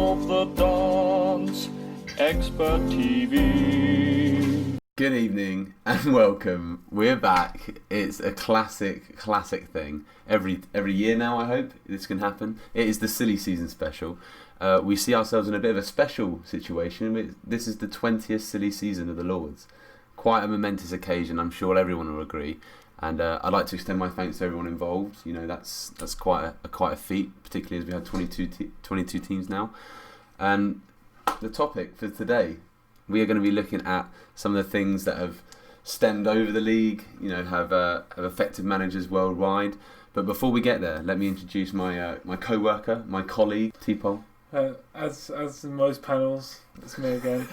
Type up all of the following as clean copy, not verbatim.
of the dance, Xpert TV. Good evening and welcome. We're back. It's a classic thing. Every year now, I hope this can happen. It is the silly season special. We see ourselves in a bit of a special situation. This is the 20th silly season of the Lords. Quite a momentous occasion, I'm sure everyone will agree. And I'd like to extend my thanks to everyone involved. You know, that's quite a feat, particularly as we have 22 teams now. And the topic for today, we are going to be looking at some of the things that have stemmed over the league, you know, have affected managers worldwide. But before we get there, let me introduce my co-worker, my colleague, Tpol. As in most panels, it's me again.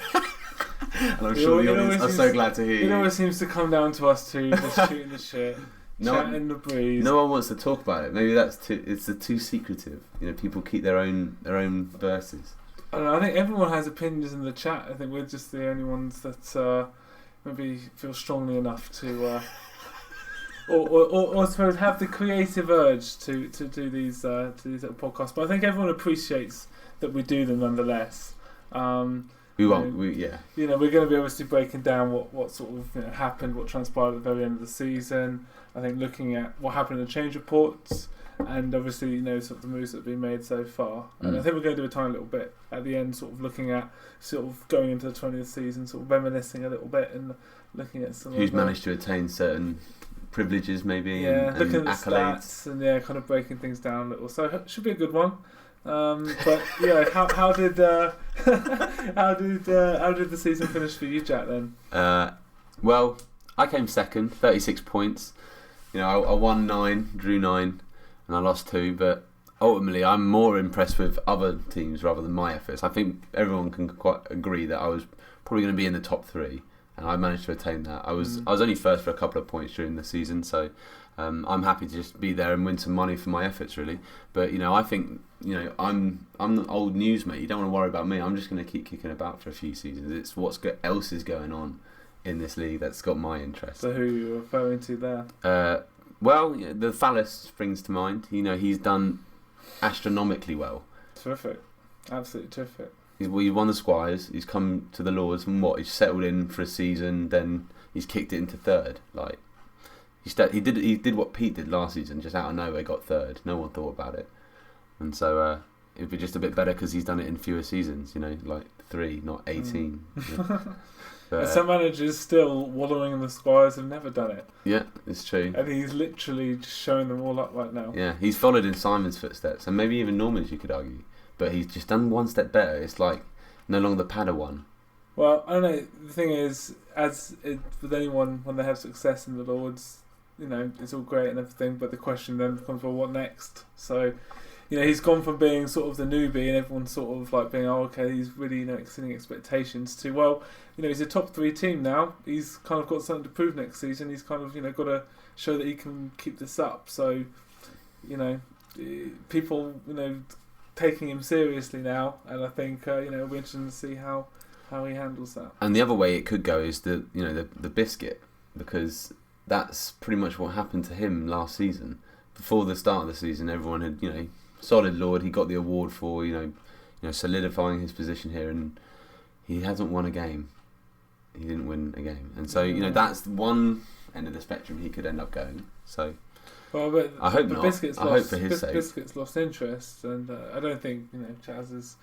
And I'm sure the audience are so glad to hear you. It always seems to come down to us two, just shooting the shit, chatting the breeze. No one wants to talk about it. Maybe it's too secretive. You know, people keep their own verses. I don't know, I think everyone has opinions in the chat. I think we're just the only ones that maybe feel strongly enough to, or I suppose have the creative urge to do these little podcasts. But I think everyone appreciates that we do them nonetheless. You know, we're going to be obviously breaking down what sort of happened, what transpired at the very end of the season. I think looking at what happened in the change reports. And obviously, sort of the moves that have been made so far. And I think we're going to do a tiny little bit at the end, sort of looking at, sort of going into the 20th season, sort of reminiscing a little bit and looking at some who's managed to attain certain privileges, maybe, and looking at the accolades. stats and kind of breaking things down a little. So it should be a good one. But yeah, how did the season finish for you, Jack? Then? Well, I came second, 36 points. You know, I won 9, drew 9. And I lost 2, but ultimately I'm more impressed with other teams rather than my efforts. I think everyone can quite agree that I was probably going to be in the top 3, and I managed to attain that. I was only first for a couple of points during the season, so I'm happy to just be there and win some money for my efforts, really. But I think I'm the old news, mate. You don't want to worry about me. I'm just going to keep kicking about for a few seasons. It's what else is going on in this league that's got my interest. So who are you referring to there? Well, the Phallus springs to mind. He's done astronomically well. Terrific. Absolutely terrific. He's won the Squires. He's come to the Lords and he's settled in for a season. Then he's kicked it into third. Like he did what Pete did last season. Just out of nowhere, got third. No one thought about it, and so it'd be just a bit better because he's done it in fewer seasons. Like 3, not 18. But some managers still wallowing in the Squires have never done it. Yeah, it's true. And he's literally just showing them all up right now. Yeah, he's followed in Simon's footsteps, and maybe even Norman's, you could argue. But he's just done one step better. It's like no longer the Padawan. Well, I don't know. The thing is, with anyone, when they have success in the Lords, it's all great and everything, but the question then becomes, well, what next? So, he's gone from being sort of the newbie and everyone's sort of like being, oh, okay, he's really, exceeding expectations to, well, he's a top 3 team now. He's kind of got something to prove next season. He's kind of, got to show that he can keep this up. So, people, taking him seriously now. And I think, it'll be interesting to see how he handles that. And the other way it could go is the biscuit, because that's pretty much what happened to him last season. Before the start of the season, everyone had, solid Lord. He got the award for solidifying his position here, and he hasn't won a game. He didn't win a game, and so that's one end of the spectrum he could end up going. So, well, but I hope not. I hope for his sake. Biscuit's lost interest, and I don't think Chaz is.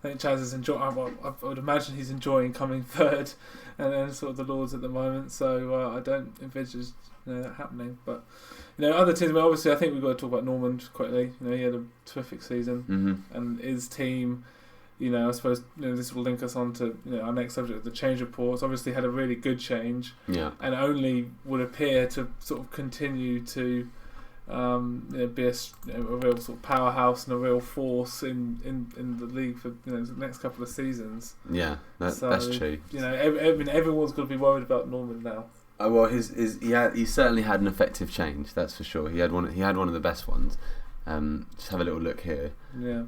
I think Chaz is enjoying. I would imagine he's enjoying coming third, and then sort of the Lords at the moment. So I don't envisage that happening. But other teams. Obviously, I think we've got to talk about Norman quickly. He had a terrific season, and his team. I suppose this will link us on to our next subject, the change reports. Obviously, had a really good change, and only would appear to sort of continue to be a real sort of powerhouse and a real force in the league for the next couple of seasons. Yeah, that's true. Everyone's got to be worried about Norman now. Well, he certainly had an effective change. That's for sure. He had one of the best ones. Just have a little look here. Yeah.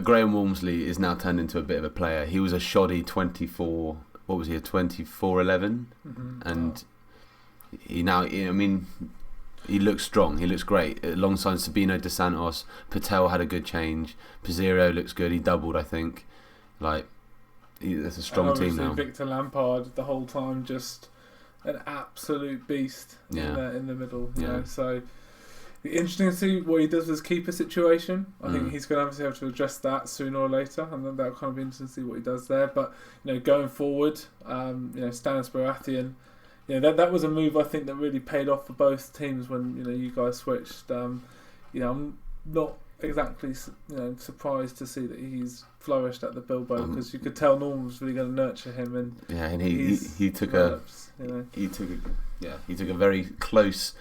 Graham Walmsley is now turned into a bit of a player. He was a shoddy 24. What was he? A 24-11, and he now. He looks strong. He looks great. Alongside Sabino dos Santos, Patel had a good change. Pizzero looks good. He doubled, I think. That's a strong team now. Victor Lampard the whole time, just an absolute beast in the middle. You know? So interesting to see what he does with his keeper situation. I think he's going to obviously have to address that sooner or later, and then that'll kind of be interesting to see what he does there. But going forward, Stanis Baratheon, that was a move I think that really paid off for both teams when you guys switched. I'm not exactly surprised to see that he's flourished at the Bilbo, because you could tell Norman was really going to nurture him, and he took a very close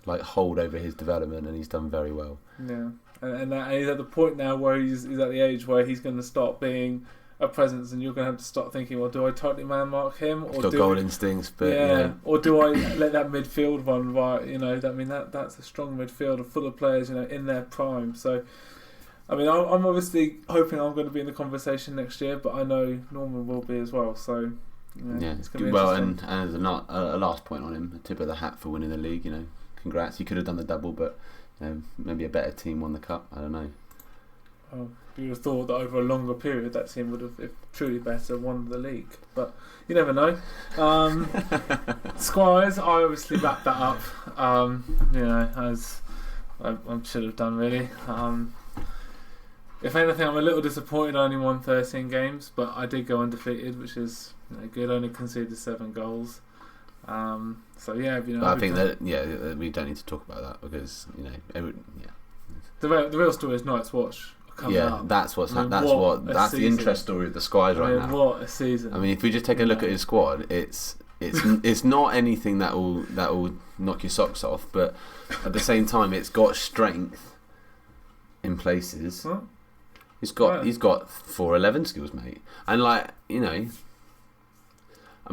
hold over his development, and he's done very well. Yeah, and he's at the point now where he's at the age where he's going to start being a presence, and you're going to have to start thinking, well, do I totally man mark him, or got goal instincts, but or do I let that midfield run right? That's a strong midfield full of players in their prime. So I'm obviously hoping I'm going to be in the conversation next year, but I know Norman will be as well. So it's going to be interesting. And as a last point on him, a tip of the hat for winning the league. Congrats. You could have done the double, but maybe a better team won the cup. I don't know. Well, you would have thought that over a longer period that team would have, if truly better, won the league. But you never know. Squires, I obviously wrapped that up. As I should have done really. If anything, I'm a little disappointed I only won 13 games, but I did go undefeated, which is good. Only conceded 7 goals. I think that we don't need to talk about that, because the real story is Night's Watch. That's the interest story of the Squires right now. What a season! If we just take a look at his squad, it's not anything that will knock your socks off, but at the same time, it's got strength in places. Huh? He's got 4'11" skills, mate, and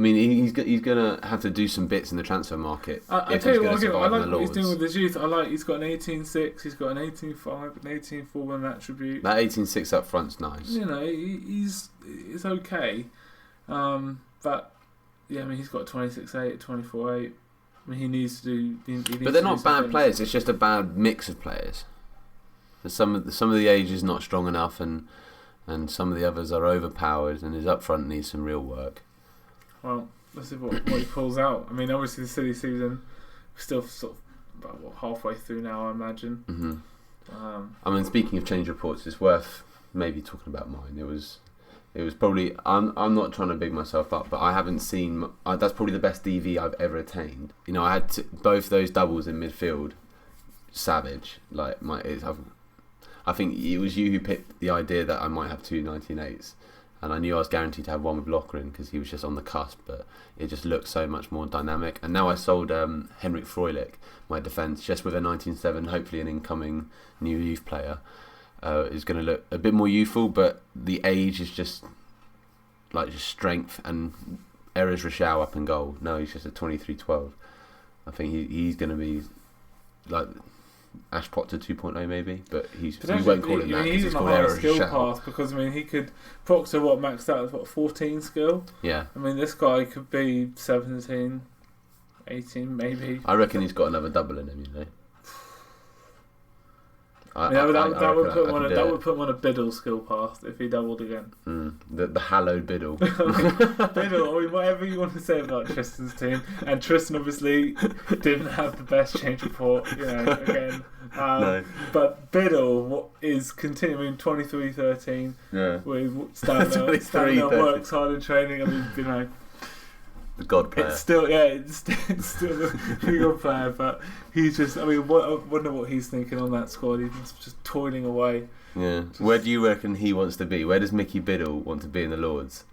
he's gonna have to do some bits in the transfer market. I tell you what, I like what he's doing with his youth. He's got an 18.6, he's got an 18.5, an 18.4 in attribute. That 18.6 up front's nice. He's okay, but he's got 26.8, 24.8. He needs to do. But they're not bad players. It's just a bad mix of players. Some of the age is not strong enough, and some of the others are overpowered, and his up front needs some real work. Well, let's see what he pulls out. Obviously the silly season, we're still sort of about halfway through now, I imagine. Mm-hmm. Speaking of change reports, it's worth maybe talking about mine. It was probably, I'm not trying to big myself up, but I haven't seen. That's probably the best DV I've ever attained. I had both those doubles in midfield, savage. I think it was you who picked the idea that I might have 2 19.8s. And I knew I was guaranteed to have one with Lochran because he was just on the cusp, but it just looked so much more dynamic. And now I sold Henrik Freulich, my defence, just with a 19.7, hopefully an incoming new youth player. Is going to look a bit more youthful, but the age is just strength, and Erez Rochelle up in goal. No, he's just a 23.12. I think he's going to be like Ash Potter 2.0 maybe, but he won't call it that. He's on a higher skill path, because he could Proctor maxed out as 14 skill. Yeah. This guy could be 17, 18 maybe. I reckon he's got another double in him. That would put him on a Biddle skill path if he doubled again. The hallowed Biddle. Biddle, whatever you want to say about Tristan's team, and Tristan obviously didn't have the best change report, again. No. But Biddle is continuing 23-13 with stamina, works hard in training. The god player. It's still a good player, but he's just. I wonder what he's thinking on that squad. He's just toiling away. Yeah. Where do you reckon he wants to be? Where does Mickey Biddle want to be in the Lords?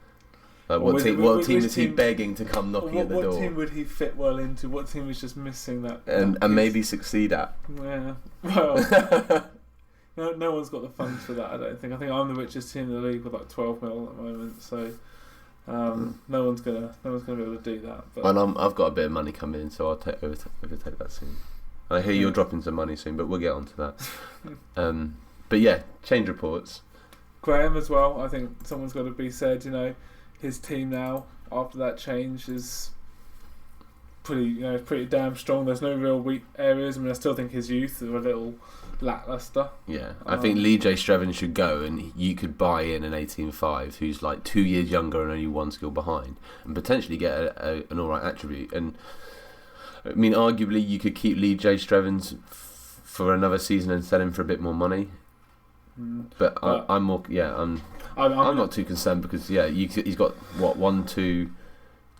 What team is he begging to come knocking at the door? What team would he fit well into? What team is just missing that? And maybe succeed at? Yeah. Well. No one's got the funds for that. I don't think. I think I'm the richest team in the league with 12 mil at the moment. So. No one's gonna be able to do that. But. Well, I've got a bit of money coming in, so I'll overtake that soon. I hear you're dropping some money soon, but we'll get on to that. But yeah, change reports. Graham as well. I think someone's got to be said. His team now after that change is pretty damn strong. There's no real weak areas. I mean, I still think his youth are a little lackluster. Yeah, I think Lee J. Strevin should go, and you could buy in an 18-5 who's like 2 years younger and only one skill behind, and potentially get an alright attribute. And I mean, arguably, you could keep Lee J. Strevins for another season and sell him for a bit more money. But I'm more, I'm not too concerned because he's got two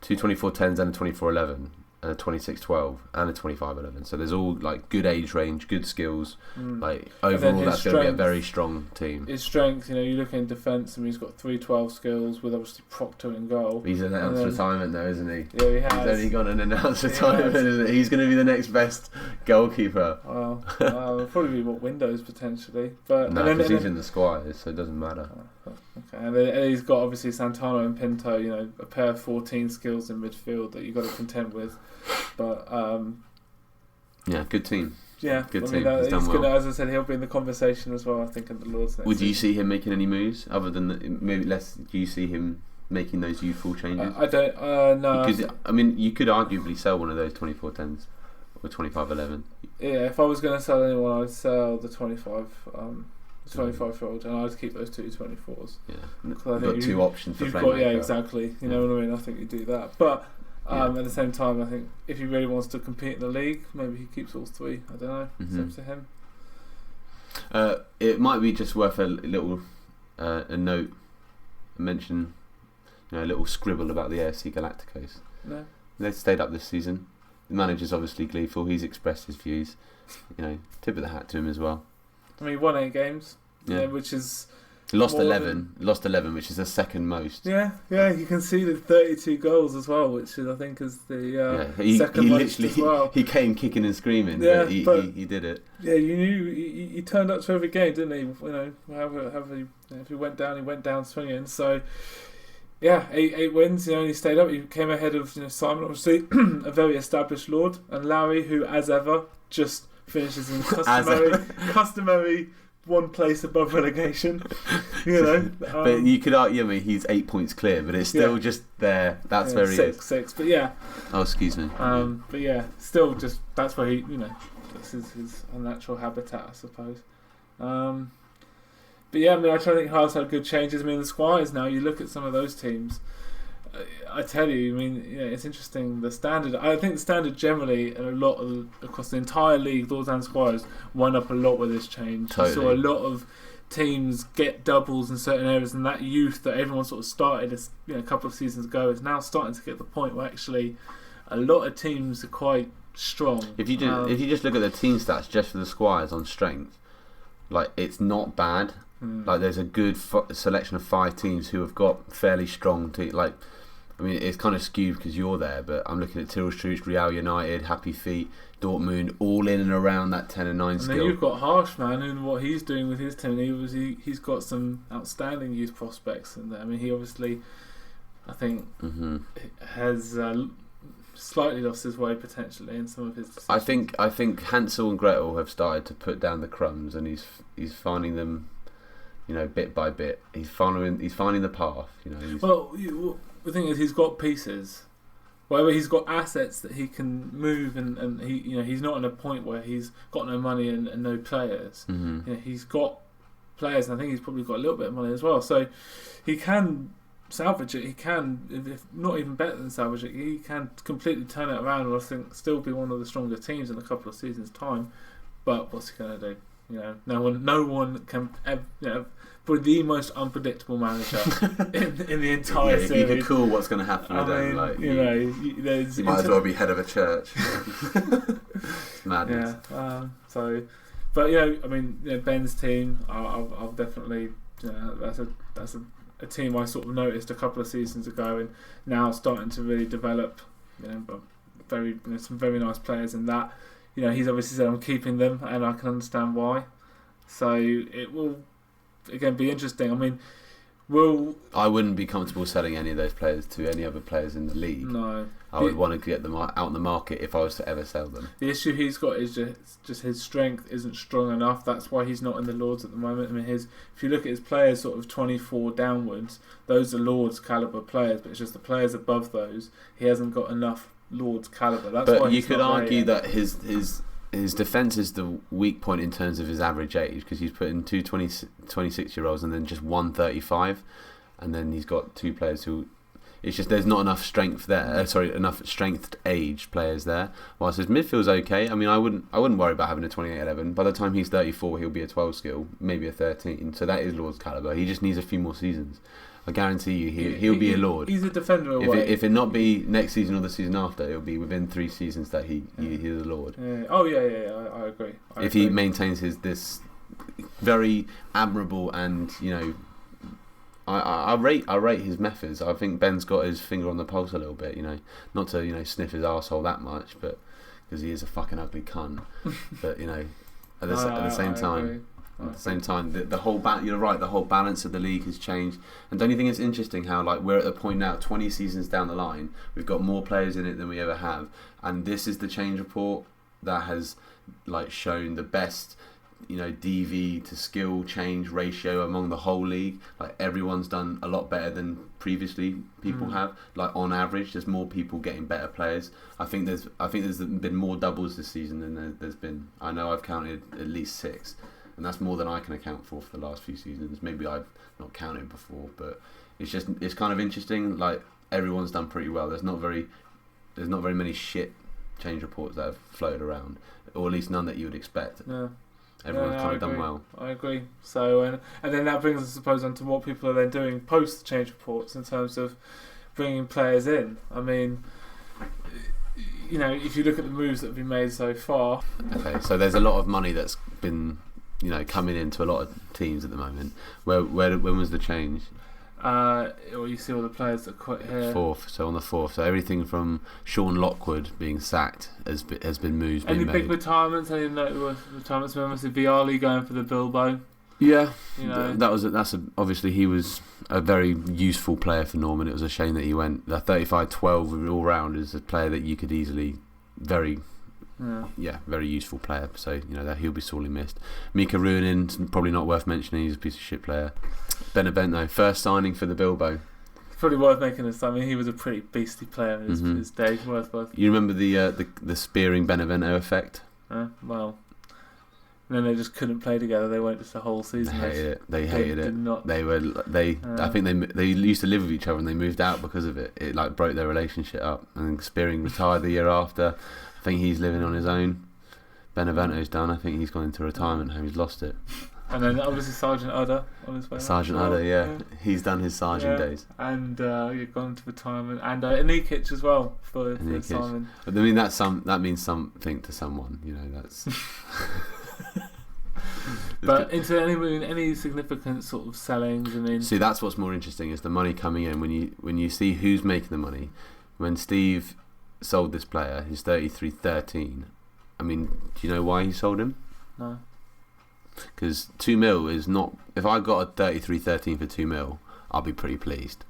24-10s and a 24-11. And a 26-12 and a 25-11. So there's all like good age range, good skills. Like overall, that's going to be a very strong team. His strength, you look in defence, and he's got 3-12 skills with obviously Proctor in goal. He's announced retirement though, isn't he? Yeah, he has. He's only gone and announced retirement, isn't he? He's going to be the next best goalkeeper. Well, it'll probably be Windows potentially, but no, because he's in the Squires, so it doesn't matter. Okay, and then he's got obviously Santana and Pinto, a pair of 14 skills in midfield that you've got to contend with. But good team. Yeah, good team. He's gonna, as I said, he'll be in the conversation as well. I think at the Lords next Would you season. see him making any moves other than maybe less? Do you see him making those youthful changes? I don't. No. Because I mean, you could arguably sell one of those 24-10s or 25-11. Yeah, if I was going to sell anyone, I'd sell the 25. 25-year-old, and I'd keep those two 24s. Yeah, you've got two options for playing. Yeah, exactly. You know what I mean? I think you do that. But at the same time, I think if he really wants to compete in the league, maybe he keeps all three. I don't know. It's up to him. It might be just worth a little a note, a mention, a little scribble about the AFC Galacticos. No. They stayed up this season. The manager's obviously gleeful. He's expressed his views. Tip of the hat to him as well. I mean, he won 8 games, which is... Lost 11, which is the second most. Yeah, he conceded 32 goals as well, which is, I think, is the second most as well. He came kicking and screaming, but he did it. Yeah, you knew he turned up to every game, didn't he? If he went down swinging. So, 8 wins. He stayed up. He came ahead of Simon, obviously, a very established Lord, and Larry, who, as ever, just finishes in customary one place above relegation. But you could argue, he's 8 points clear, but it's still just there. That's where he is. 6, but yeah. Oh, excuse me. But yeah, still just that's where he, this is his unnatural habitat, I suppose. But yeah, I try to think Hearts had good changes. The Squires now. You look at some of those teams. I tell you, it's interesting. The standard, I think the standard generally, and a lot across the entire league, Lords and Squires went up a lot with this change. Totally. You saw a lot of teams get doubles in certain areas, and that youth that everyone sort of started a couple of seasons ago is now starting to get to the point where actually a lot of teams are quite strong. If you just look at the team stats just for the Squires on strength, it's not bad. There's a good selection of 5 teams who have got fairly strong teams. It's kind of skewed because you're there, but I'm looking at Tilstruch, Real United, Happy Feet, Dortmund, all in and around that 10 and 9 skill. And then you've got Harshman, and what he's doing with his team. He's got some outstanding youth prospects in there. He obviously, I think, has slightly lost his way potentially in some of his decisions. I think Hansel and Gretel have started to put down the crumbs, and he's finding them, bit by bit. He's finding the path. The thing is, he's got pieces. Whether he's got assets that he can move, and he, he's not in a point where he's got no money and no players. He's got players, and I think he's probably got a little bit of money as well. So he can salvage it. He can, if not even better than salvage it, he can completely turn it around, and I think still be one of the stronger teams in a couple of seasons' time. But what's he going to do? No one can ever. Probably the most unpredictable manager in the entire series. You can call what's going to happen with them. You might as well be head of a church. Madness. Ben's team. I'll definitely. That's a team I sort of noticed a couple of seasons ago, and now starting to really develop. Some very nice players in that. He's obviously said I'm keeping them, and I can understand why. So it will. Again, be interesting. I wouldn't be comfortable selling any of those players to any other players in the league. No, I would want to get them out on the market if I was to ever sell them. The issue he's got is just his strength isn't strong enough. That's why he's not in the Lords at the moment. If you look at his players, sort of 24 downwards, those are Lords caliber players. But it's just the players above those, he hasn't got enough Lord's caliber. That's but why you he's could not argue there yet. that his defence is the weak point in terms of his average age, because he's put in two 26-year-olds and then just one 35, and then he's got two players who. It's just there's not enough strength there. Enough strength age players there. Whilst his midfield's okay. I mean, I wouldn't worry about having a 28-11. By the time he's 34, he'll be a 12 skill, maybe a 13. So that is Lord's caliber. He just needs a few more seasons. I guarantee you, he'll be a Lord. He's a defender away. If it not be next season or the season after, it'll be within 3 seasons that he's a Lord. Yeah. Oh yeah. I agree. If he maintains this very admirable and I rate his methods. I think Ben's got his finger on the pulse a little bit. Not to sniff his arsehole that much, but because he is a fucking ugly cunt. But at the same time. At the same time, the whole you're right. The whole balance of the league has changed, and don't you think it's interesting how we're at the point now, 20 seasons down the line, we've got more players in it than we ever have, and this is the change report that has shown the best DV to skill change ratio among the whole league. Everyone's done a lot better than previously people have. On average, there's more people getting better players. I think there's been more doubles this season than there's been. I know I've counted at least 6. And that's more than I can account for the last few seasons. Maybe I've not counted before, but it's kind of interesting. Everyone's done pretty well. There's not very many shit change reports that have floated around, or at least none that you would expect. Yeah. Everyone's kind of done well. I agree. So and then that brings us, I suppose, on to what people are then doing post change reports in terms of bringing players in. I mean, if you look at the moves that have been made so far. Okay, so there's a lot of money that's been coming into a lot of teams at the moment. When was the change? You see all the players that quit here. 4th, so on the 4th. So everything from Sean Lockwood being sacked has been moved. Any big retirements? Any notable retirements? Remember, Vialli going for the Bilbo. Yeah, obviously he was a very useful player for Norman. It was a shame that he went. The 35-12 all round is a player that you could easily very useful player. So that he'll be sorely missed. Mika Ruonen, probably not worth mentioning. He's a piece of shit player. Benevento, first signing for the Bilbo. It's probably worth making this. I mean, he was a pretty beastly player in his day. Worth. You remember the spearing Benevento effect? Well, and then they just couldn't play together. They went just the whole season. They hated it. I think they used to live with each other and they moved out because of it. It broke their relationship up. And Spearing retired the year after. I think he's living on his own. Benevento's done. I think he's gone into retirement home. He's lost it. And then obviously Sergeant Udder on his way. Sergeant Udder, yeah. He's done his sergeant days. And he's gone to retirement. And Anikic as well for Simon. I mean, that means something to someone. That's. But into any significant sort of sellings, I mean. See, that's what's more interesting is the money coming in when you see who's making the money. When Steve sold this player, he's 33-13. I mean, do you know why he sold him? No. Because 2 mil is not. If I got a 33-13 for 2 mil, I'll be pretty pleased.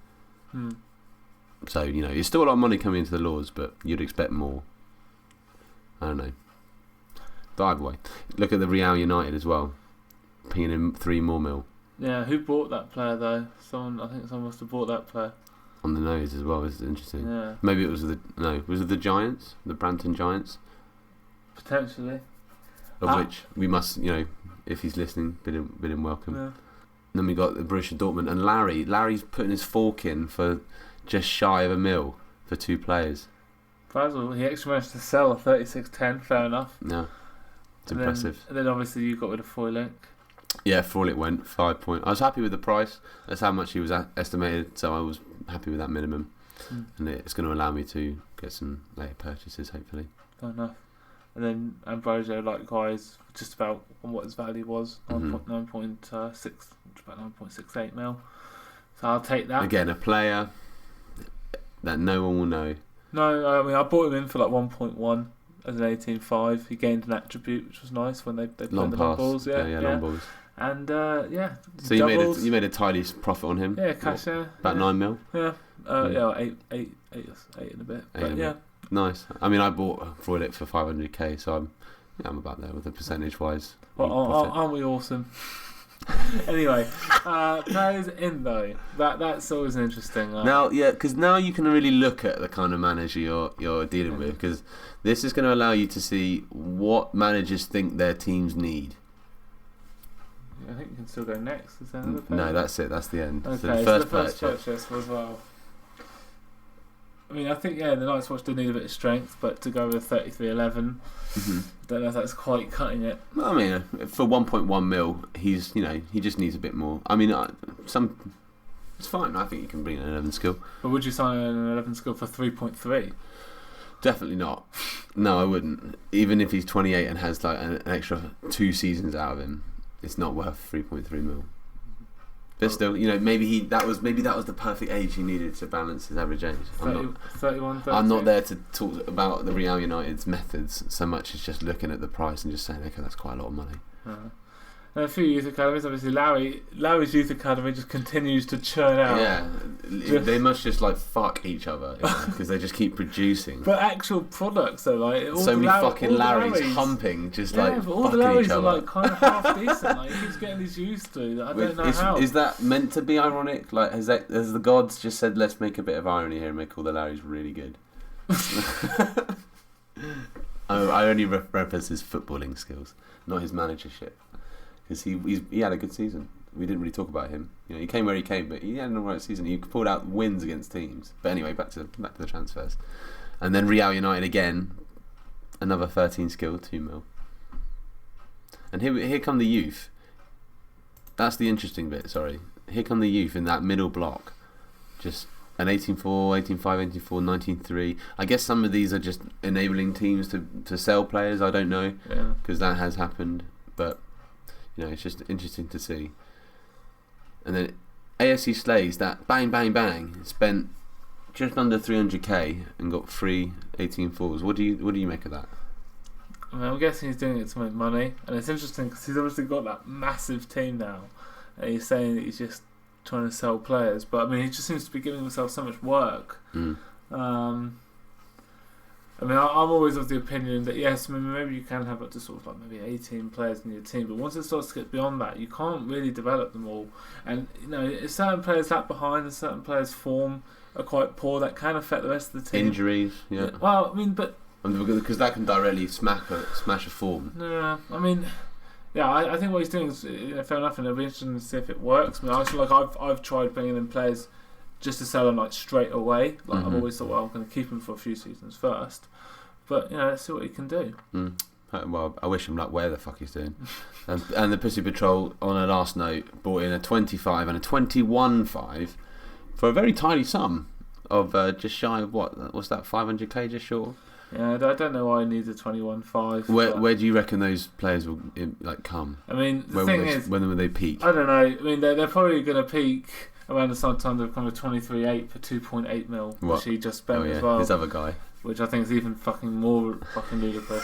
So it's still a lot of money coming into the Lords, but you'd expect more. I don't know. But either way, look at the Real United as well, pinging in 3 more mil. Yeah, who bought that player though? I think someone must have bought that player. On the nose as well. It's interesting. Yeah. Maybe it was was it the Giants, the Brampton Giants? Potentially. Of which we must, if he's listening, bid him welcome. Yeah. Then we got the Borussia Dortmund and Larry's putting his fork in for just shy of £1 million for 2 players. Basil, he actually managed to sell a 36-10. Fair enough. Yeah. It's impressive. And then obviously you got rid of Foylik. Yeah, Foylik went 5 points. I was happy with the price. That's how much he was estimated, so I was happy with that minimum. And it's going to allow me to get some later purchases, hopefully. Fair enough. And then Ambrosio, likewise, just about on what his value was, 9.6, about 9.68 mil. So I'll take that. Again, a player that no one will know. No, I mean I bought him in for 1.1 as an 18.5. He gained an attribute, which was nice when they played the long balls. Yeah, long balls. And so you made a tidy profit on him. Yeah, cash. About 9 mil. Yeah, eight and a bit. But yeah. Nice. I mean, I bought Freudit for 500k, so I'm about there with the percentage wise. Well, aren't we awesome? Anyway, players in though. That's always interesting. Now, yeah, because now you can really look at the kind of manager you're dealing with, because this is going to allow you to see what managers think their teams need. I think you can still go next. Is there another page? No, that's it. That's the end. Okay, so the first purchase was well. I mean, I think the Night's Watch did need a bit of strength, but to go with 3311, I don't know if that's quite cutting it. Well, I mean, for 1.1 mil, he just needs a bit more. I mean, it's fine. I think you can bring an 11 skill. But would you sign an 11 skill for 3.3? Definitely not. No, I wouldn't. Even if he's 28 and has like an extra 2 seasons out of him, it's not worth 3.3 mil. But still, maybe that was the perfect age he needed to balance his average age. 31, 32? I'm not there to talk about the Real United's methods so much as just looking at the price and just saying, okay, that's quite a lot of money. A few youth academies, obviously Larry's youth academy just continues to churn out. Yeah, they must just like fuck each other because they just keep producing. But actual products though, like all so many fucking Larrys humping, but all the Larrys are like kind of half decent. Like he keeps getting his youth through. I don't know how. Is that meant to be ironic? Like has the gods just said, let's make a bit of irony here and make all the Larrys really good? I only reference his footballing skills, not his managership. Because he had a good season. We didn't really talk about him. He came where he came, but he had an alright season. He pulled out wins against teams. But anyway, back to the transfers. And then Real United again, another 13 skill, 2 mil. And here come the youth. That's the interesting bit, sorry. Here come the youth in that middle block. Just an 18-4, 18-5, 18-4, 19-3. I guess some of these are just enabling teams to sell players, I don't know. Because that has happened. But it's just interesting to see. And then AFC Slays, that bang, bang, bang, spent just under 300k and got 3 18-4s. What do you make of that? I mean, I'm guessing he's doing it to make money, and it's interesting because he's obviously got that massive team now, and he's saying that he's just trying to sell players. But I mean, he just seems to be giving himself so much work. I mean, I'm always of the opinion that yes, maybe you can have up to sort of like maybe 18 players in your team, but once it starts to get beyond that, you can't really develop them all. And if certain players lag behind and certain players' form are quite poor, that can affect the rest of the team. Injuries, yeah. Well, I mean, but because that can directly smash a form. No, I mean, yeah, I think what he's doing is fair enough, and it'll be interesting to see if it works. I mean, I feel like I've tried bringing in players just to sell them like straight away. Like I've always thought, well, I'm going to keep them for a few seasons first. But let's see what he can do. Well, I wish him luck where the fuck he's doing. And the Pussy Patrol, on a last note, brought in a 25 and a 21.5 for a very tiny sum of just shy of what's that, 500k, just short? Yeah, I don't know why he needs a 21.5. Where do you reckon those players will come? I mean, when will they peak? I don't know. I mean, they're probably going to peak around the same time they've come to 23.8 for 2.8 mil, which he just spent as well. His other guy. Which I think is even fucking more fucking ludicrous.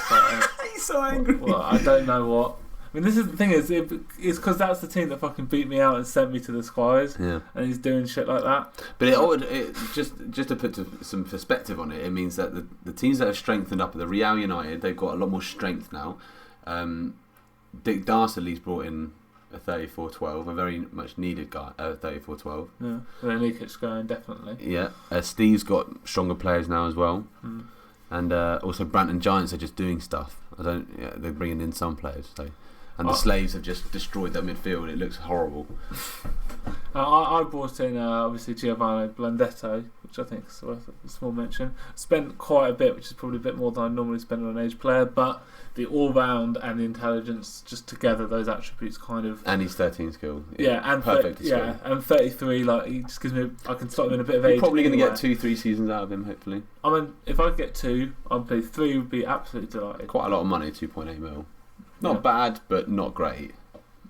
He's so angry. Well, I don't know what. I mean, this is the thing it's because that's the team that fucking beat me out and sent me to the Squires. Yeah. And he's doing shit like that. But it just to put some perspective on it, it means that the teams that have strengthened up, the Real United, they've got a lot more strength now. Dick Darceley's brought in a 34-12, a very much needed guy, 34-12. Yeah, Leakage going, definitely. Yeah, Steve's got stronger players now as well. And also Branton Giants are just doing stuff. They're bringing in some players. And the Slaves have just destroyed their midfield. It looks horrible. I brought in obviously Giovanni Blendetto, which I think is worth a small mention. Spent quite a bit, which is probably a bit more than I normally spend on an age player, but the all-round and the intelligence, just together, those attributes kind of... And he's 13 skill. Yeah, and perfect. And 33, like, he just gives me... I can slot him in a bit of age. You're probably going to get 2-3 seasons out of him, hopefully. I mean, if I get 2, I'd play 3 would be absolutely delighted. Quite a lot of money, 2.8 mil. Not bad, but not great.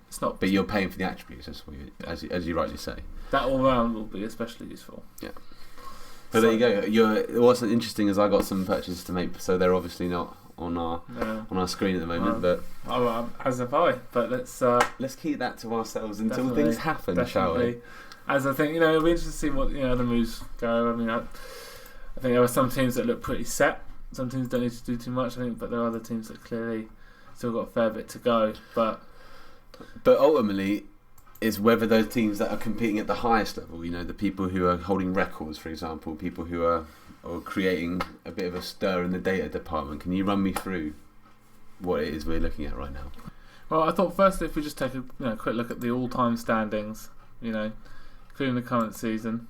It's not... But you're paying for the attributes, as you rightly say. That all-round will be especially useful. Yeah. But there you go. What's interesting is I got some purchases to make, so they're obviously not on our screen at the moment. But as have I. But let's keep that to ourselves until things happen, shall we? As I think, it'll be interesting to see what other moves go. I mean, I think there are some teams that look pretty set. Some teams don't need to do too much, I think, but there are other teams that clearly still got a fair bit to go. But ultimately, it's whether those teams that are competing at the highest level, you know, the people who are holding records, for example, people who are creating a bit of a stir in the data department. Can you run me through what it is we're looking at right now? Well, I thought firstly if we just take a quick look at the all-time standings, including the current season,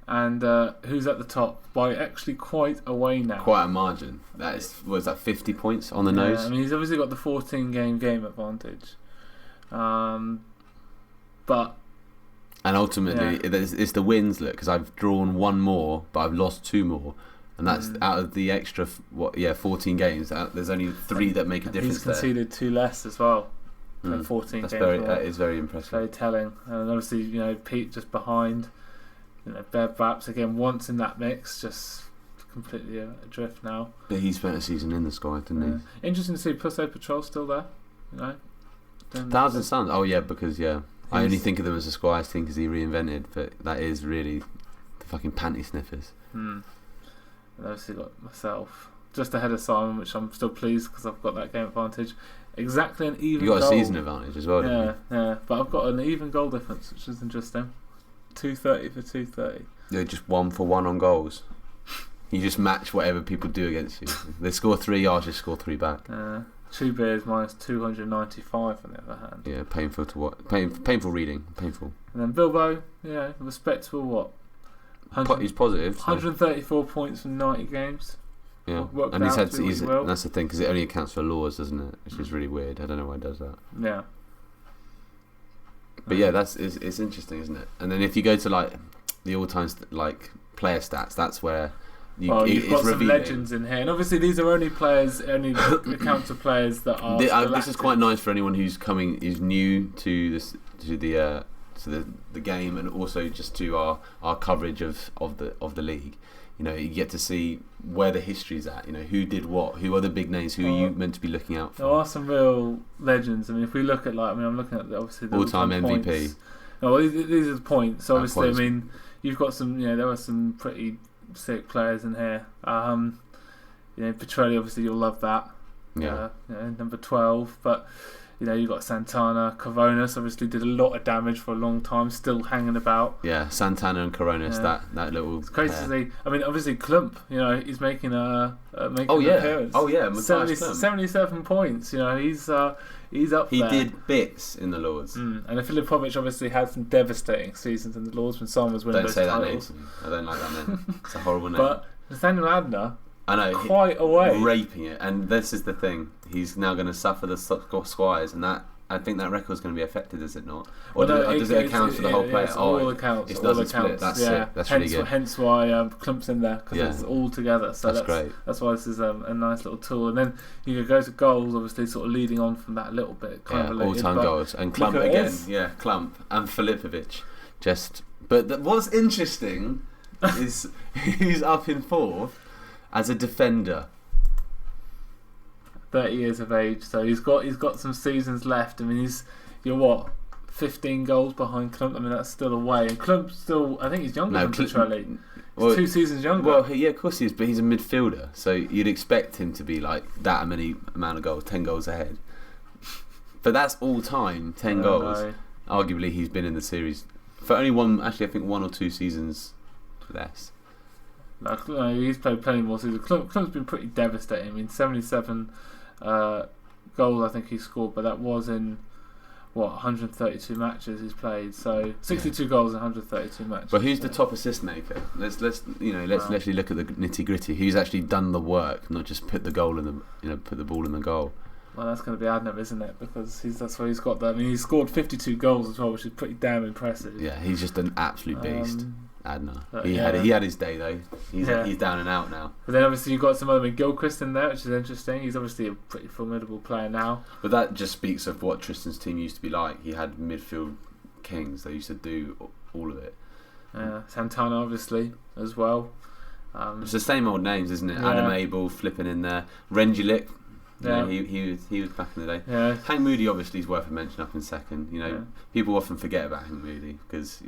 and who's at the top by actually quite a way now. Quite a margin. Was that 50 points on the nose? I mean, he's obviously got the 14 game advantage, but. And ultimately, it's the wins, look, because I've drawn one more, but I've lost two more. And that's out of the extra, 14 games. There's only 3 that make a difference. He's conceded 2 less as well. 14 games. That is very impressive. Very telling. And obviously, Pete just behind. Bear Baps again once in that mix, just completely adrift now. But he spent a season in the squad, didn't he? Interesting to see Pusso Patrol still there. Thousand Suns. Oh yeah, because I only think of them as a Squires team because he reinvented, but that is really the fucking panty sniffers. And obviously got myself just ahead of Simon, which I'm still pleased because I've got that game advantage. Exactly an even You got goal. a season advantage as well, didn't you? Yeah, but I've got an even goal difference, which is interesting. 230 for 230. Yeah, just 1 for 1 on goals. You just match whatever people do against you. They score 3, I'll just score 3 back. 2 beers minus 295 on the other hand. Yeah, painful to watch. Painful reading. Painful. And then Bilbo, respectable what? He's positive. So. 134 points from 90 games. Yeah, and that's the thing because it only accounts for laws, doesn't it? Which is really weird. I don't know why it does that. Yeah. But yeah, it's interesting, isn't it? And then if you go to the all-time player stats, that's where you've got some legends in here, and obviously these are only account to players that are. This is quite nice for anyone who's new to the game, and also just to our coverage of the league. You get to see where the history's at. Who did what, who are the big names, who are you meant to be looking out for. There are some real legends. I mean, if we look at I'm looking at obviously the all-time MVP. Points. No, well, these are the points. So obviously, points. I mean, you've got some. There are some pretty sick players in here. Petrelli, obviously, you'll love that. Yeah. Number 12, but. You've got Santana, Coronas obviously did a lot of damage for a long time, still hanging about. Yeah, Santana and Coronas, that little. It's crazy to see. I mean, obviously Klump, he's making an appearance. Oh yeah, 77 points. He's up there. He did bits in the Lords. And Filipovic obviously had some devastating seasons in the Lords when Simon was winning those titles. That name. I don't like that name. It's a horrible name. But Nathaniel Adner. I know, quite away, raping it, and this is the thing. He's now going to suffer the Squires, and I think that record's going to be affected, is it not? Or does it account for the whole player? All accounts. It doesn't split. That's it. That's really good. Hence why Klump's in there because it's all together. So that's great. That's why this is a nice little tool. And then you could go to goals, obviously, sort of leading on from that a little bit. All-time goals and Klump again. Yeah, Klump and Filipovic. But what's interesting is he's up in 4th. As a defender, 30 years of age, so he's got some seasons left. I mean, you're 15 goals behind Klump. I mean, that's still away. And Klump still, I think he's younger than Petrelli. He's 2 seasons younger. Well, yeah, of course he is, but he's a midfielder, so you'd expect him to be like that amount of goals, 10 goals ahead. But that's all time, 10 goals. No. Arguably, he's been in the series for only one. Actually, I think 1 or 2 seasons less. He's played plenty more seasons. Klump's been pretty devastating. I mean, 77 goals I think he scored, but that was in 132 matches he's played. So 62 goals in 132 matches. But who's the top assist maker? Let's actually look at the nitty gritty. Who's actually done the work, not just put the goal in the put the ball in the goal. Well, that's going to be Adner, isn't it? Because that's where he's got that. I mean, he scored 52 goals as well, which is pretty damn impressive. Yeah, he's just an absolute beast. Adner. He had his day though. He's down and out now. But then obviously you've got some other Gilchrist in there, which is interesting. He's obviously a pretty formidable player now. But that just speaks of what Tristan's team used to be like. He had midfield kings. They used to do all of it. Santana obviously as well. It's the same old names, isn't it? Adam Abel flipping in there. Rengilik. Yeah, he was back in the day. Yeah. Hank Moody obviously is worth a mention up in second. People often forget about Hank Moody because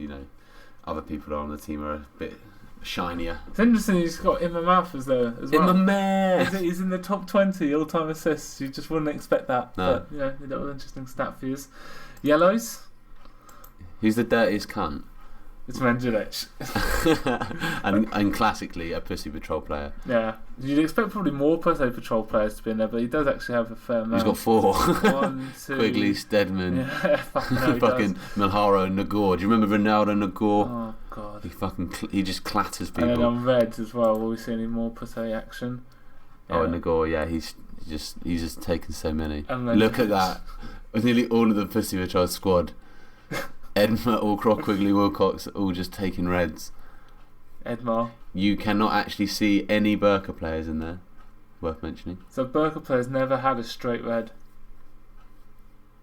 other people on the team are a bit shinier. It's interesting he's got Imma Mouthers there as well. Imma Mouth! He's in the top 20 all-time assists. You just wouldn't expect that. No. But, a little interesting stat for you. Yellows. Who's the dirtiest cunt? It's Mandzukic. and classically a Pussy Patrol player. Yeah, you'd expect probably more Pussy Patrol players to be in there, but he does actually have a fair amount. He's got 4. 1, 2. Quigley, Stedman, Yeah, fucking Milharo, Nagor. Do you remember Ronaldo Nagor? Oh god. He just clatters people. And then on Reds as well. Will we see any more Pussy action? Oh, and Nagor, yeah, he's just taken so many. And Look at that. Nearly all of the Pussy Patrol squad. Edmar, Allcroft, Quigley, Wilcox, all just taking reds. Edmar. You cannot actually see any Burka players in there. Worth mentioning. So Burka players never had a straight red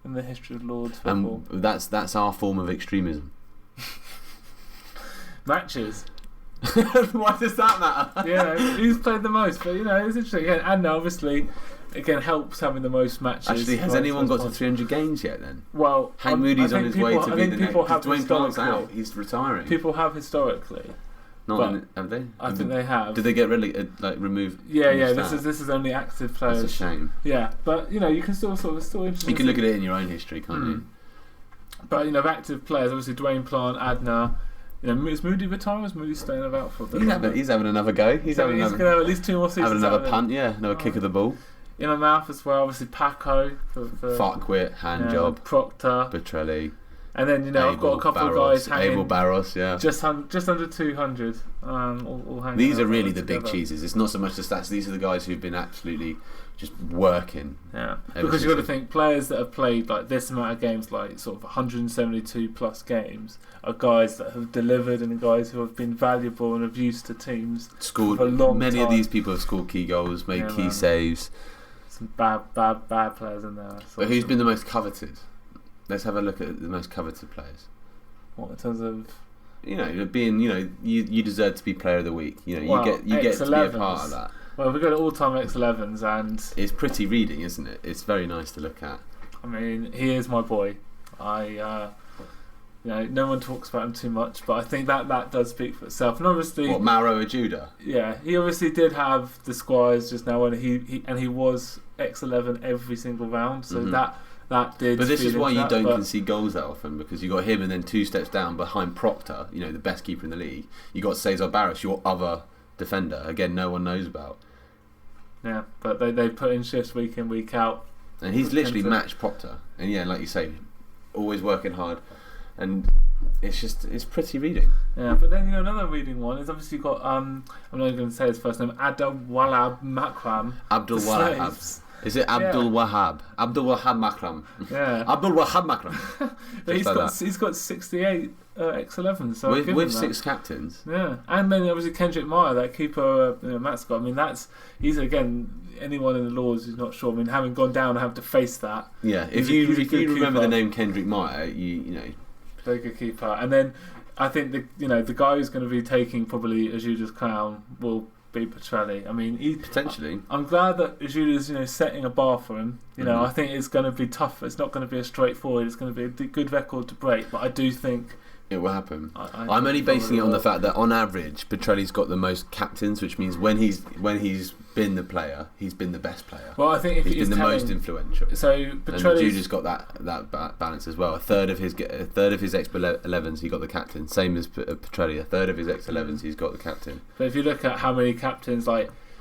in the history of Lords football. And that's our form of extremism. Matches. Why does that matter? Yeah, who's played the most? But it's interesting. Again, and obviously, helps having the most matches. Actually, has anyone got to 300 games yet then? Well, Hank Moody's on his way to be the next. Dwayne Clark's out. He's retiring. People have historically. Have they? I think they have. Did they get removed? Yeah. This is only active players. That's a shame. Yeah, but you can still interesting. You can look at it in your own history, can't you? But active players, obviously Dwayne Plant, Adna. Is Moody retiring? Is Moody staying about for? He's having another go. He's going to have at least 2 more seasons. Having another punt, another kick of the ball. In my mouth as well. Obviously Paco for Fuckwit, Handjob, Proctor, Petrelli. And then I've got a couple of guys hanging. Abel Barros, just under 200. All hanging. These are really the big cheeses. It's not so much the stats. These are the guys who've been absolutely just working. Yeah, because you've got to think players that have played like this amount of games, like sort of 172 plus games, are guys that have delivered and guys who have been valuable and of use to teams. Scored. For a long many time. Of these people have scored key goals, made key saves. Some bad players in there. But who's been the most coveted? Let's have a look at the most coveted players. What, in terms of? Being, you deserve to be player of the week. You get to be a part of that. Well, we've got all-time X11s, and it's pretty reading, isn't it? It's very nice to look at. I mean, he is my boy. No one talks about him too much, but I think that does speak for itself. And obviously, what, Mauro Ajuda? Yeah, he obviously did have the Squires just now, and he was X11 every single round, so that did. But this is why you don't concede goals that often, because you got him, and then 2 steps down behind Proctor, the best keeper in the league. You got Cesar Barros, your other defender. Again, no one knows about. Yeah, but they put in shifts week in, week out, and he's literally matched Proctor. And like you say, always working hard, and it's pretty reading. Yeah, but then another reading one is obviously got I'm not going to say his first name, Abdulwahab Makram. Abdul Wahab. Is it Abdul Wahab? Abdul Wahab Makram. Yeah. Abdul Wahab Makram. But he's got 68 X11s. So with 6 captains. Yeah, and then obviously Kendrick Meyer, that keeper Matt's got. I mean, he's again, anyone in the Lords who's not sure. I mean, having gone down and have to face that. Yeah, if you remember the name Kendrick Meyer, you very good keeper. And then I think the guy who's going to be taking probably Ajuda's crown will be Petrelli. I mean, potentially. I'm glad that Ajuda's setting a bar for him. I think it's going to be tough. It's not going to be a straightforward. It's going to be a good record to break. But I do think it will happen. I'm only basing it on the fact that on average Petrelli's got the most captains, which means when he's been the player, he's been the best player. Well, I think if he's been the most influential. So Petrelli's got that balance as well. A third of his X11s he got the captain, same as Petrelli. A third of his X11s he's got the captain. But if you look at how many captains,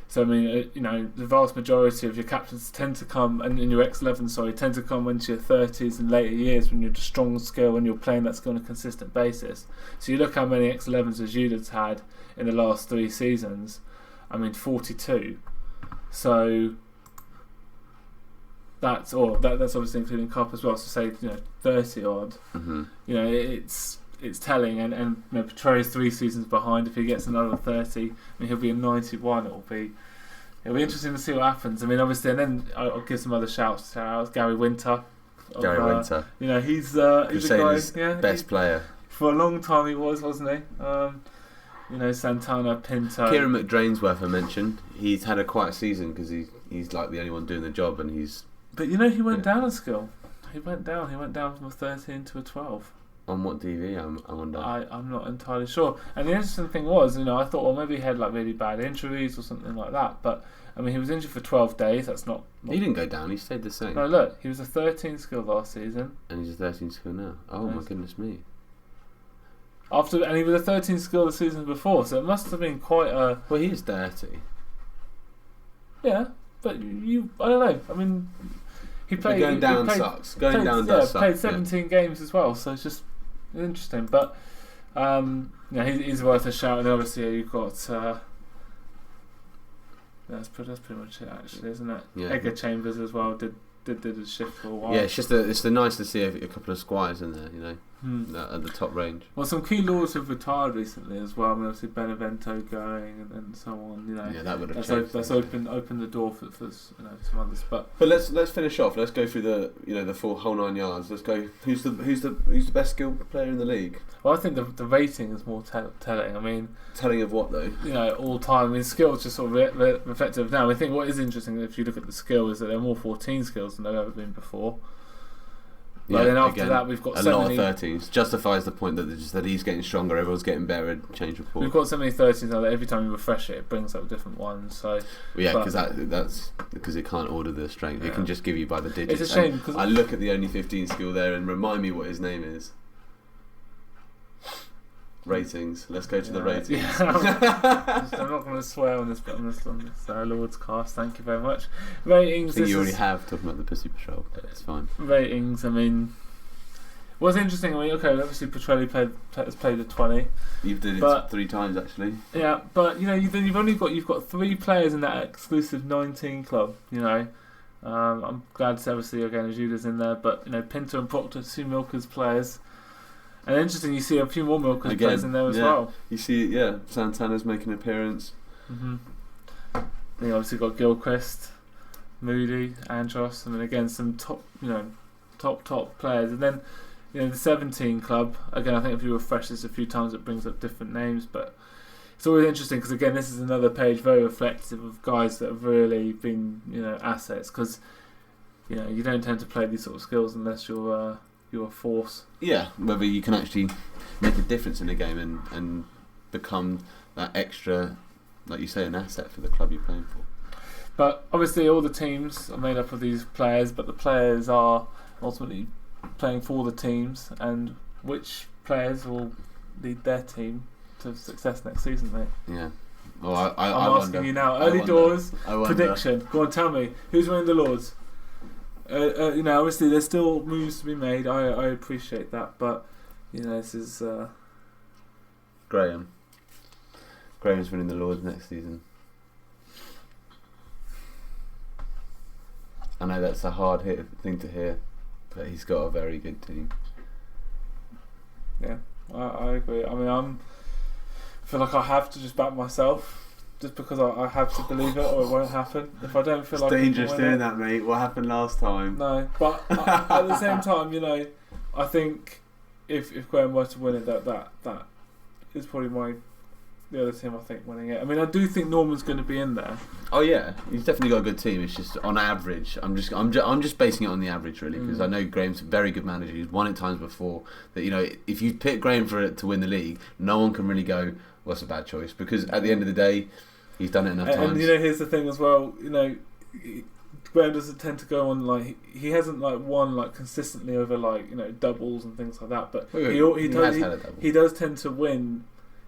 so I mean, the vast majority of your captains tend to come, and in your X11, tend to come into your 30s and later years when you're just strong skill and you're playing that skill on a consistent basis. So you look how many X11s Ajuda's had in the last 3 seasons. I mean, 42. So that's obviously including cup as well. So say 30 odd. Mm-hmm. It's telling, and Petrelli's 3 seasons behind. If he gets another 30, I mean, he'll be in 91. It'll be interesting to see what happens. I mean, obviously, and then I'll give some other shouts. Gary Winter. Winter. He's a guy. Best player for a long time. He wasn't he? Santana, Pinto. Kieran McDrainsworth, I mentioned. He's had a quiet season because he's like the only one doing the job, and he's. But he went down in skill. He went down. He went down from a 13 to a 12. On what DV? I wonder. I'm not entirely sure. And the interesting thing was, I thought, well, maybe he had really bad injuries or something like that. But I mean, he was injured for 12 days. That's not. He didn't go down. He stayed the same. No, look, he was a 13 skill last season, and he's a 13 skill now. Oh my goodness me! And he was a 13 skill the season before, so it must have been quite a... Well, he is dirty. Yeah, but I don't know. I mean, he played... But going down played, sucks. Going played, down yeah, does suck. played 17 games as well, so it's just interesting. But, he's worth a shout, and obviously you've got... that's pretty much it, actually, isn't it? Yeah. Edgar Chambers as well did a shift for a while. Yeah, it's nice to see a couple of squires in there, at the top range. Well, some key lords have retired recently as well. I mean, obviously Benevento going and so on. Yeah, that would have that's changed. opened the door for some others. But let's finish off. Let's go through the full whole 9 yards. Let's go. Who's the best skilled player in the league? Well, I think the rating is more telling. I mean, telling of what though? All time. I mean, skills just sort of reflective now. I think what is interesting if you look at the skill is that there are more 14 skills than there have ever been before. But then after that, we've got a lot of 13s. Justifies the point that he's getting stronger, everyone's getting better. Change report. We've got so many 13s now that every time you refresh it brings up different ones. So that's because it can't order the strength. It can just give you by the digits. It's a shame because I look at the only 15 skill there and remind me what his name is. Ratings. Let's go to the ratings. Yeah. I'm not going to swear on this Lord's cast. Thank you very much. Ratings. I think you already have talking about the Pussy Patrol, but it's fine. Ratings. I mean, what's interesting? I mean, okay, obviously Petrelli has played a 20. You've done it 3 times actually. Yeah, but you've got 3 players in that exclusive 19 club. I'm glad to see obviously again Ajuda's in there, but Pinto and Proctor, 2 Milkers players. And interesting, you see a few more Milkers players in there as well. You see, Santana's making an appearance. Mm-hmm. You obviously got Gilchrist, Moody, Andros, and then again some top players. And then, the 17 club. Again, I think if you refresh this a few times, it brings up different names. But it's always interesting because again, this is another page very reflective of guys that have really been assets. Because you don't tend to play these sort of skills unless you're a force. Yeah, whether you can actually make a difference in the game and become that extra, like you say, an asset for the club you're playing for. But obviously all the teams are made up of these players, but the players are ultimately playing for the teams, and which players will lead their team to success next season, mate? Yeah. Well, I'm asking wonder. you now, early doors prediction. Go on, tell me, who's winning the Lords? Obviously there's still moves to be made. I appreciate that, but this is Graham. Graham's winning the Lords next season. I know that's a hard thing to hear, but he's got a very good team. Yeah, I agree. I mean, I feel like I have to just back myself. Just because I have to believe it, or it won't happen. If I don't feel it's like dangerous doing that, mate. What happened last time? No, but at the same time, I think if Graham were to win it, that is probably the other team I think winning it. I mean, I do think Norman's going to be in there. Oh yeah, he's definitely got a good team. It's just on average. I'm just basing it on the average really, because I know Graham's a very good manager. He's won it times before. That if you pick Graham for it to win the league, no one can really go, what's a bad choice? Because at the end of the day, he's done it enough times. And here's the thing as well. Graham doesn't tend to go on he hasn't won consistently over doubles and things like that. But he does tend to win.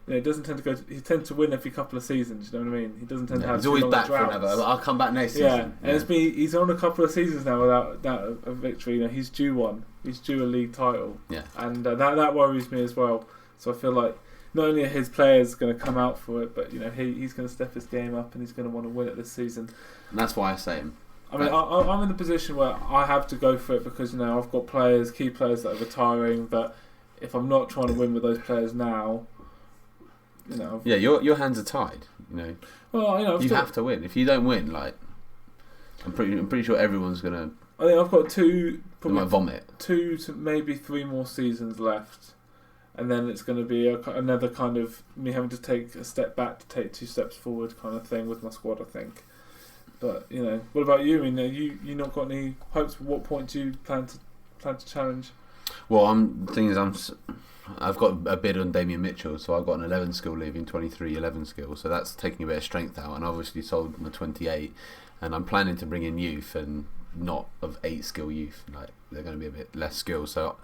He doesn't tend to go. He tends to win every couple of seasons. You know what I mean? He doesn't tend to have. He's always back droughts. for another. I'll come back next season. And he's on a couple of seasons now without a victory. He's due one. He's due a league title. Yeah. And that worries me as well. So I feel like not only are his players going to come out for it, but he's going to step his game up and he's going to want to win it this season. And that's why I say him. I mean, I'm in the position where I have to go for it because I've got key players that are retiring. But if I'm not trying to win with those players now, yeah, your hands are tied. Well, you have to win. If you don't win, I'm pretty sure everyone's gonna. I think I've got they might vomit. 2 to maybe 3 more seasons left, and then it's going to be another kind of me having to take a step back to take 2 steps forward kind of thing with my squad, I think. But what about you? I mean, you not got any hopes? At what point do you plan to challenge? Well, I've got a bid on Damien Mitchell, so I've got an 11 skill leaving 23 11 skill, so that's taking a bit of strength out, and obviously sold my 28, and I'm planning to bring in youth and not of 8 skill youth. They're going to be a bit less skill, so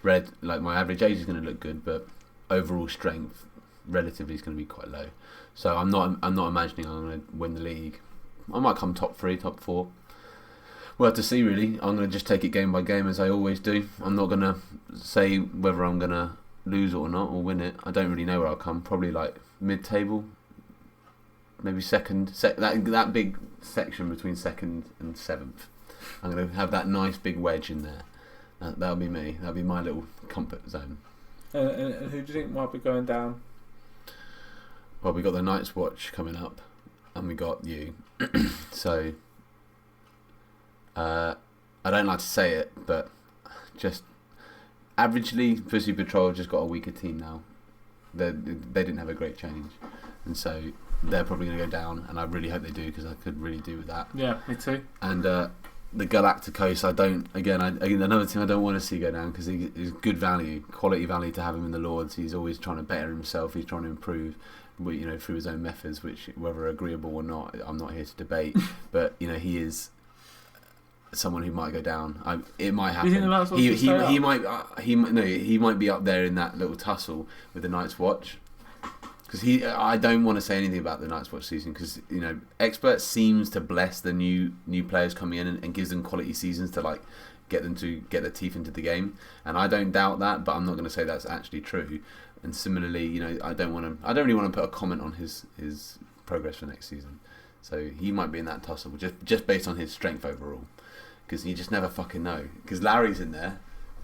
red, my average age is going to look good, but overall strength relatively is going to be quite low. So I'm not imagining I'm going to win the league. I might come top 3, top 4. We'll have to see, really. I'm going to just take it game by game, as I always do. I'm not going to say whether I'm going to lose it or not, or win it. I don't really know where I'll come. Probably like mid-table, maybe second. That big section between 2nd and 7th. I'm going to have that nice big wedge in there. That'll be me. That'll be my little comfort zone. And who do you think might be going down? Well, we got the Night's Watch coming up, and we got you. So, I don't like to say it, but just averagely, Pussy Patrol just got a weaker team now. They didn't have a great change, and so they're probably going to go down. And I really hope they do, because I could really do with that. Yeah, me too. And the Galacticos, another team I don't want to see go down, because he's good value, quality value to have him in the Lords. He's always trying to better himself. He's trying to improve, through his own methods, which, whether agreeable or not, I'm not here to debate. But he is someone who might go down. It might happen. Do you think that's what he might be up there in that little tussle with the Night's Watch. Because I don't want to say anything about the Night's Watch season, because Xpert seems to bless the new players coming in and gives them quality seasons to get them to get their teeth into the game, and I don't doubt that, but I'm not going to say that's actually true. And similarly, I don't really want to put a comment on his progress for next season. So he might be in that tussle just based on his strength overall, because you just never fucking know. Because Larry's in there.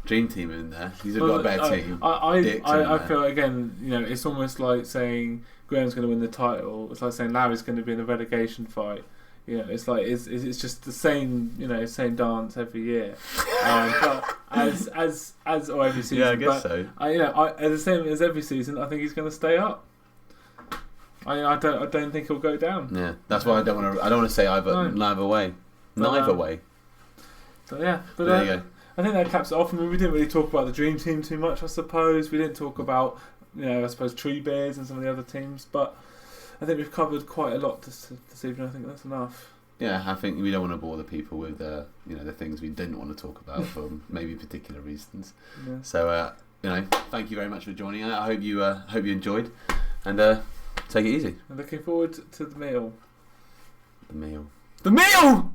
Dream Team in there. He's got a better team. I feel, again, it's almost like saying Graham's going to win the title. It's like saying Larry's going to be in a relegation fight. It's like it's just the same same dance every year. But as or every season. Yeah, I guess so. The same as every season, I think he's going to stay up. I don't think he'll go down. Yeah, that's why I don't want to say neither way. Neither way. So yeah, but there you go. I think that caps it off. I mean, we didn't really talk about the Dream Team too much, I suppose. We didn't talk about, I suppose, Treebeards and some of the other teams, but I think we've covered quite a lot this evening. I think that's enough. Yeah, I think we don't want to bore the people with the things we didn't want to talk about for maybe particular reasons. Yeah. So thank you very much for joining. I hope you enjoyed, and take it easy. I'm looking forward to the meal. The meal.